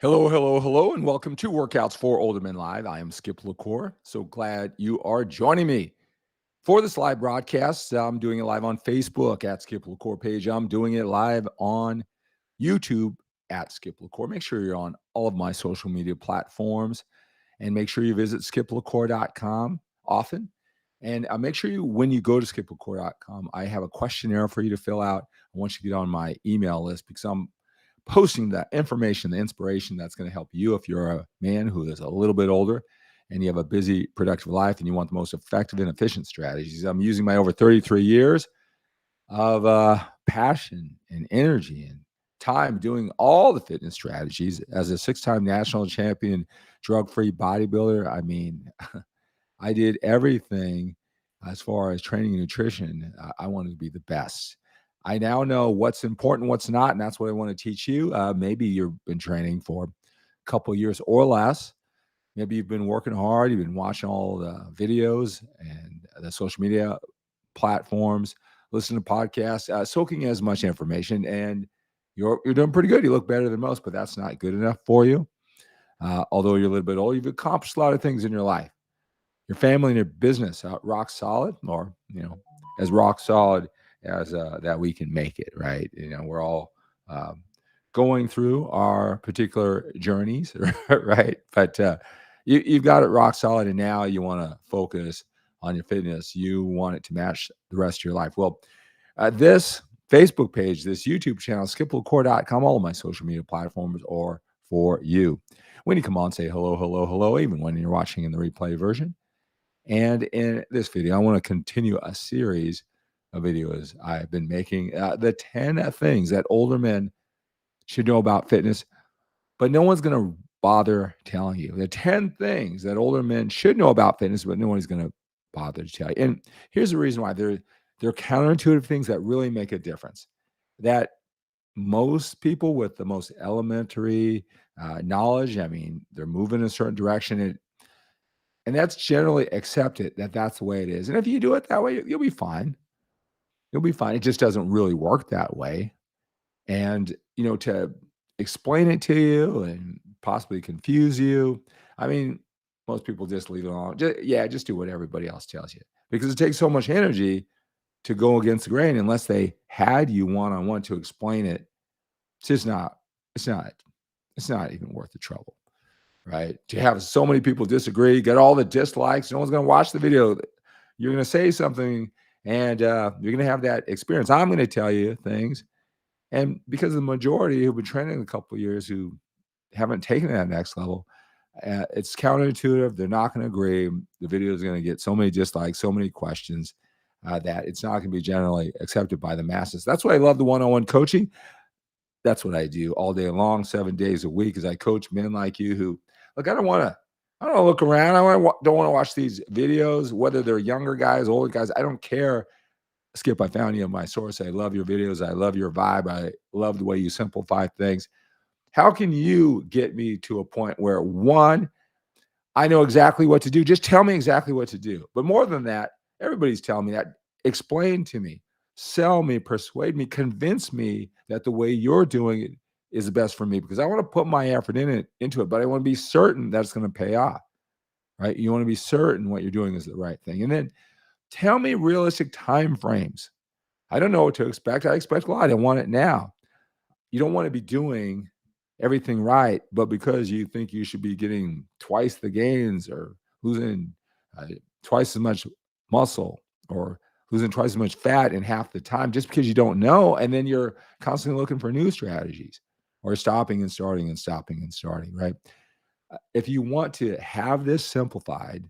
Hello, hello, hello, and welcome to Workouts for Older Men Live. I am Skip La Cour. So glad you are joining me for this live broadcast. I'm doing it live on Facebook at Skip La Cour page. I'm doing it live on YouTube at Skip La Cour. Make sure you're on all of my social media platforms and make sure you visit skiplacour.com often. And make sure when you go to skiplacour.com, I have a questionnaire for you to fill out. I want you to get on my email list because I'm posting that information, the inspiration that's going to help you if you're a man who is a little bit older and you have a busy, productive life and you want the most effective and efficient strategies. I'm using my over 33 years of passion and energy and time doing all the fitness strategies as a 6-time national champion drug-free bodybuilder. I mean, I did everything as far as training and nutrition. I wanted to be the best. I now know what's important, what's not, and that's what I want to teach you. Maybe you've been training for a couple years or less. Maybe you've been working hard. You've been watching all the videos and the social media platforms, listening to podcasts, soaking as much information, and you're doing pretty good. You look better than most, but that's not good enough for you. Although you're a little bit old, you've accomplished a lot of things in your life. Your family and your business rock solid, or as rock solid as that we can make it. Right? We're all going through our particular journeys, right? But you've got it rock solid, and now you want to focus on your fitness. You want it to match the rest of your life. Well, this Facebook page, this YouTube channel, skiplacour.com, all of my social media platforms are for you. When you come on, say hello, hello, hello, even when you're watching in the replay version. And in this video, I want to continue a series of videos I've been making, the 10 things that older men should know about fitness, but no one's going to bother telling you. The 10 things that older men should know about fitness, but no one's going to bother to tell you. And here's the reason why. They're counterintuitive things that really make a difference, that most people with the most elementary knowledge, I mean, they're moving in a certain direction, and that's generally accepted that that's the way it is. And if you do it that way, you'll be fine. You'll be fine. It just doesn't really work that way. And, to explain it to you and possibly confuse you, I mean, most people just leave it alone. Just do what everybody else tells you, because it takes so much energy to go against the grain unless they had you one-on-one to explain it. It's just not, it's not, it's not even worth the trouble. Right? To have so many people disagree, get all the dislikes, no one's going to watch the video. You're going to say something, and you're going to have that experience. I'm going to tell you things, and because the majority who've been training a couple of years who haven't taken it that next level, it's counterintuitive. They're not going to agree. The video is going to get so many dislikes, so many questions that it's not going to be generally accepted by the masses. That's why I love the one-on-one coaching. That's what I do all day long, 7 days a week, as I coach men like you who, look, I don't want to look around. Don't want to watch these videos, whether they're younger guys, older guys. I don't care. Skip, I found you on my source. I love your videos. I love your vibe. I love the way you simplify things. How can you get me to a point where, one, I know exactly what to do? Just tell me exactly what to do. But more than that, everybody's telling me that. Explain to me, sell me, persuade me, convince me that the way you're doing it is the best for me, because I want to put my effort into it, but I want to be certain that it's going to pay off, right? You want to be certain what you're doing is the right thing. And then tell me realistic time frames. I don't know what to expect. I expect a lot. I want it now. You don't want to be doing everything right, but because you think you should be getting twice the gains or losing twice as much muscle or losing twice as much fat in half the time, just because you don't know, and then you're constantly looking for new strategies or stopping and starting and stopping and starting, right? If you want to have this simplified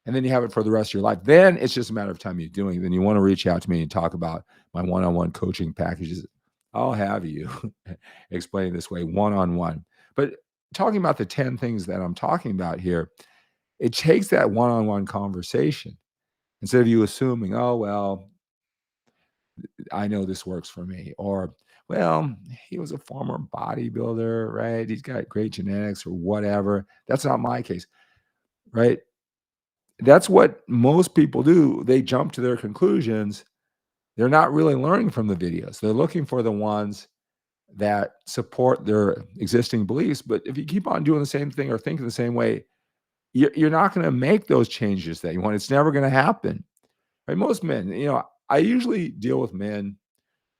and then you have it for the rest of your life, then it's just a matter of time you're doing it. Then you want to reach out to me and talk about my one-on-one coaching packages. I'll have you explain this way one-on-one. But talking about the 10 things that I'm talking about here, it takes that one-on-one conversation instead of you assuming, oh, well, I know this works for me. Or, well, he was a former bodybuilder, right? He's got great genetics or whatever. That's not my case, right? That's what most people do. They jump to their conclusions. They're not really learning from the videos. They're looking for the ones that support their existing beliefs. But if you keep on doing the same thing or thinking the same way, you're not going to make those changes that you want. It's never going to happen. Right? Most men, I usually deal with men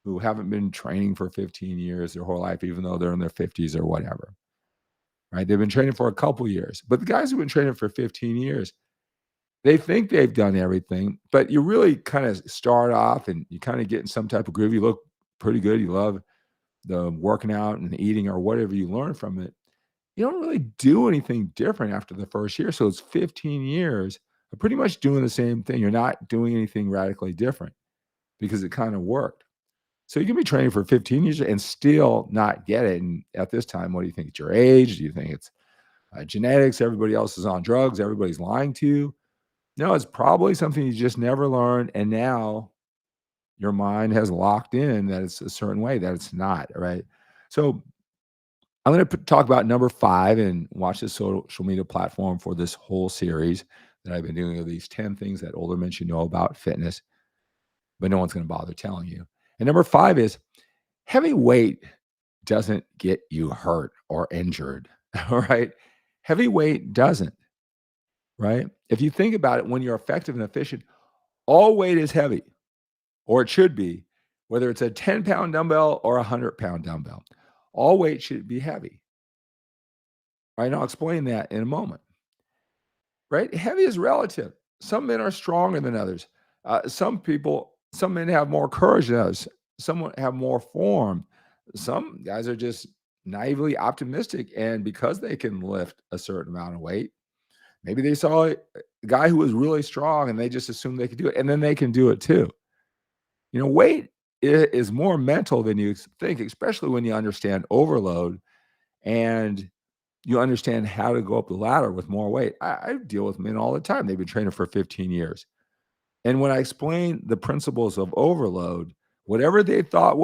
who haven't been training for 15 years their whole life, even though they're in their 50s or whatever. Right? They've been training for a couple years. But the guys who've been training for 15 years, they think they've done everything, but you really kind of start off and you kind of get in some type of groove. You look pretty good. You love the working out and eating or whatever you learn from it. You don't really do anything different after the first year. So it's 15 years of pretty much doing the same thing. You're not doing anything radically different because it kind of worked. So you can be training for 15 years and still not get it. And at this time, what do you think? It's your age? Do you think it's genetics? Everybody else is on drugs. Everybody's lying to you. No, it's probably something you just never learned. And now your mind has locked in that it's a certain way that it's not. Right. So I'm going to talk about number 5 and watch this social media platform for this whole series that I've been doing of these 10 things that older men should know about fitness, but no one's going to bother telling you. And number 5 is heavy weight doesn't get you hurt or injured. All right. Heavy weight doesn't. Right. If you think about it, when you're effective and efficient, all weight is heavy, or it should be, whether it's a 10-pound dumbbell or a 100-pound dumbbell. All weight should be heavy. Right. I'll explain that in a moment. Right? Heavy is relative. Some men are stronger than others. Some men have more courage than others. Some have more form. Some guys are just naively optimistic. And because they can lift a certain amount of weight, maybe they saw a guy who was really strong and they just assumed they could do it. And then they can do it too. Weight is more mental than you think, especially when you understand overload and you understand how to go up the ladder with more weight. I deal with men all the time. They've been training for 15 years. And when I explain the principles of overload, whatever they thought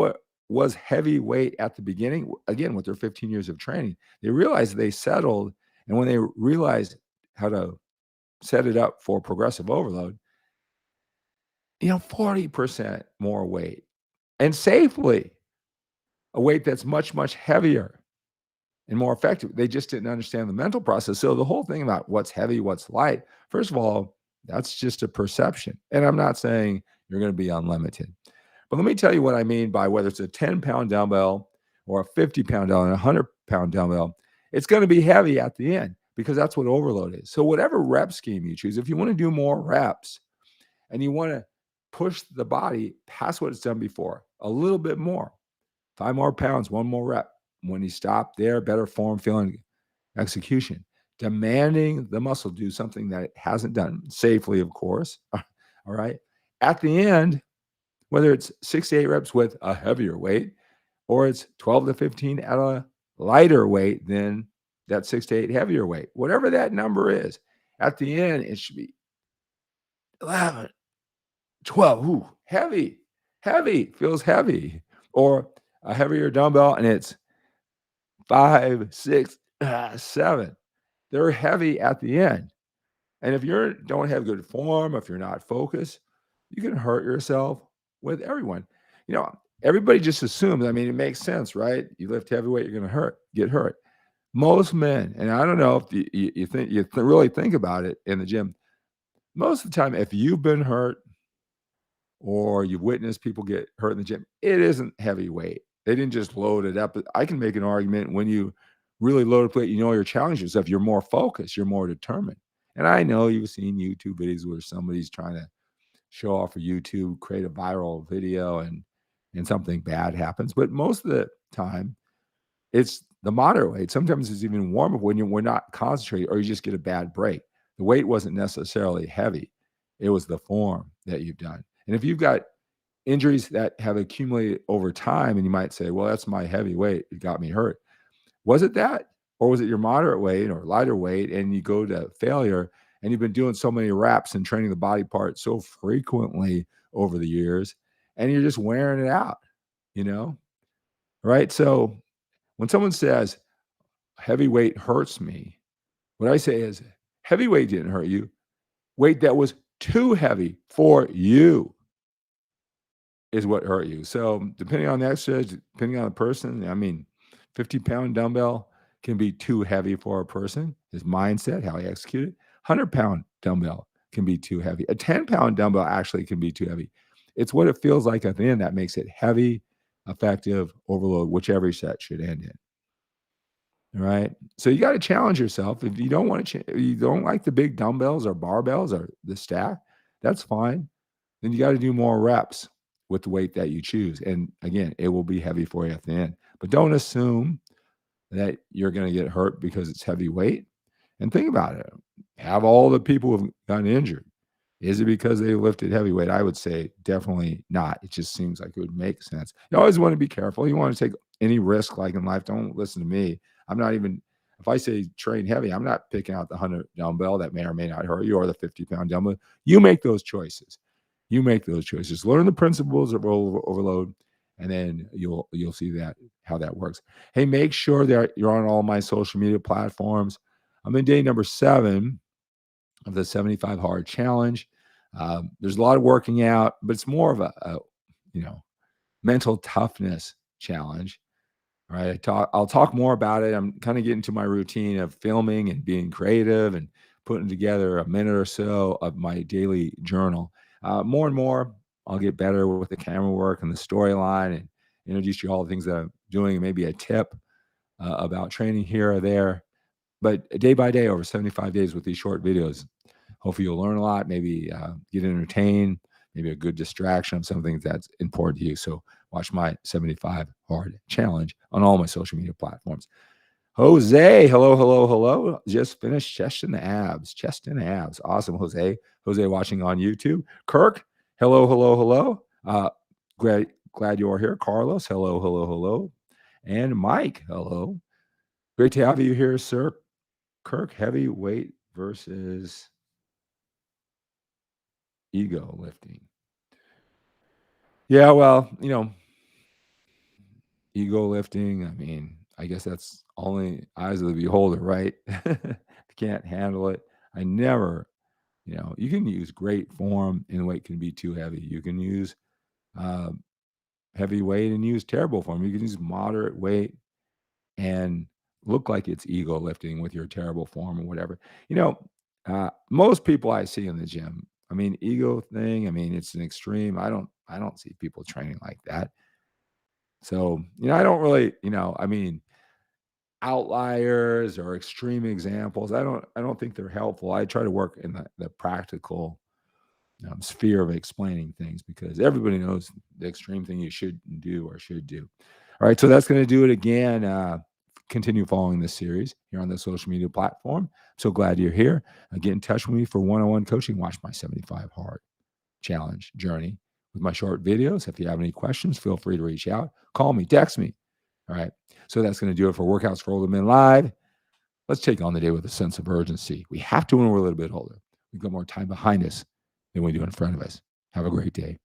was heavy weight at the beginning, again, with their 15 years of training, they realized they settled. And when they realized how to set it up for progressive overload, 40% more weight and safely a weight that's much, much heavier and more effective. They just didn't understand the mental process. So the whole thing about what's heavy, what's light, first of all, that's just a perception. And I'm not saying you're going to be unlimited. But let me tell you what I mean by whether it's a 10-pound dumbbell or a 50-pound dumbbell and a 100-pound dumbbell, it's going to be heavy at the end because that's what overload is. So whatever rep scheme you choose, if you want to do more reps and you want to push the body past what it's done before, a little bit more, 5 more pounds, 1 more rep. When you stop there, better form, feeling, execution, demanding the muscle do something that it hasn't done safely, of course. All right. At the end, whether it's 6 to 8 reps with a heavier weight or it's 12 to 15 at a lighter weight than that 6 to 8 heavier weight, whatever that number is, at the end, it should be 11, 12. Ooh, heavy, feels heavy. Or a heavier dumbbell and it's 5, 6, 7. They're heavy at the end. And if you don't have good form, if you're not focused, you can hurt yourself with everyone. Everybody just assumes, it makes sense, right? You lift heavyweight, you're going to get hurt. Most men, and I don't know if you really think about it in the gym, most of the time, if you've been hurt or you've witnessed people get hurt in the gym, it isn't heavyweight. They didn't just load it up. I can make an argument when you really load up weight, your challenge yourself. You're more focused. You're more determined. And I know you've seen YouTube videos where somebody's trying to show off for YouTube, create a viral video, and something bad happens. But most of the time, it's the moderate weight. Sometimes it's even warmer when we're not concentrating or you just get a bad break. The weight wasn't necessarily heavy. It was the form that you've done. And if you've got injuries that have accumulated over time, and you might say, well, that's my heavy weight. It got me hurt. Was it that? Or was it your moderate weight or lighter weight? And you go to failure and you've been doing so many reps and training the body part so frequently over the years, and you're just wearing it out, right? So when someone says heavyweight hurts me, what I say is heavyweight didn't hurt you. Weight that was too heavy for you is what hurt you. So depending on the exercise, depending on the person, I mean, 50-pound dumbbell can be too heavy for a person. His mindset, how he executed. 100-pound dumbbell can be too heavy. A 10-pound dumbbell actually can be too heavy. It's what it feels like at the end that makes it heavy, effective, overload, whichever set should end in. All right. So you got to challenge yourself. If you don't want to, you don't like the big dumbbells or barbells or the stack, that's fine. Then you got to do more reps with the weight that you choose. And again, it will be heavy for you at the end. But don't assume that you're going to get hurt because it's heavy weight. And think about it. Have all the people who've gotten injured. Is it because they lifted heavy weight? I would say definitely not. It just seems like it would make sense. You always want to be careful. You want to take any risk like in life. Don't listen to me. I'm not even, if I say train heavy, I'm not picking out the 100 dumbbell that may or may not hurt you or the 50-pound dumbbell. You make those choices. You make those choices. Learn the principles of overload, and then you'll see that how that works. Hey, make sure that you're on all my social media platforms. I'm in day number 7 of the 75 hard challenge. There's a lot of working out, but it's more of a mental toughness challenge. All right. I'll talk more about it. I'm kind of getting to my routine of filming and being creative and putting together a minute or so of my daily journal. More and more, I'll get better with the camera work and the storyline and introduce you all the things that I'm doing, and maybe a tip about training here or there. But day by day, over 75 days with these short videos, hopefully you'll learn a lot, maybe get entertained, maybe a good distraction of something that's important to you. So watch my 75 hard challenge on all my social media platforms. Jose, hello, hello, hello. Just finished chest and abs. Chest and abs. Awesome, Jose. Jose watching on YouTube. Kirk, hello, hello, hello. Glad you are here. Carlos, hello, hello, hello. And Mike, hello. Great to have you here, sir. Kirk, heavyweight versus ego lifting. Yeah, well, ego lifting, I mean, I guess that's only eyes of the beholder, right? Can't handle it. I never, you can use great form and weight can be too heavy. You can use uh, heavy weight and use terrible form. You can use moderate weight and look like it's ego lifting with your terrible form or whatever. Most people I see in the gym, I mean, ego thing, I mean, it's an extreme. I don't see people training like that. So, I don't really, I mean, outliers or extreme examples, I don't think they're helpful. I try to work in the practical sphere of explaining things because everybody knows the extreme thing you should do or should do. All right, so that's going to do it again. Continue following this series here on the social media platform. So glad you're here. Get in touch with me for one-on-one coaching. Watch my 75 hard challenge journey with my short videos. If you have any questions, feel free to reach out. Call me, text me. All right. So that's going to do it for Workouts for Older Men Live. Let's take on the day with a sense of urgency. We have to when we're a little bit older. We've got more time behind us than we do in front of us. Have a great day.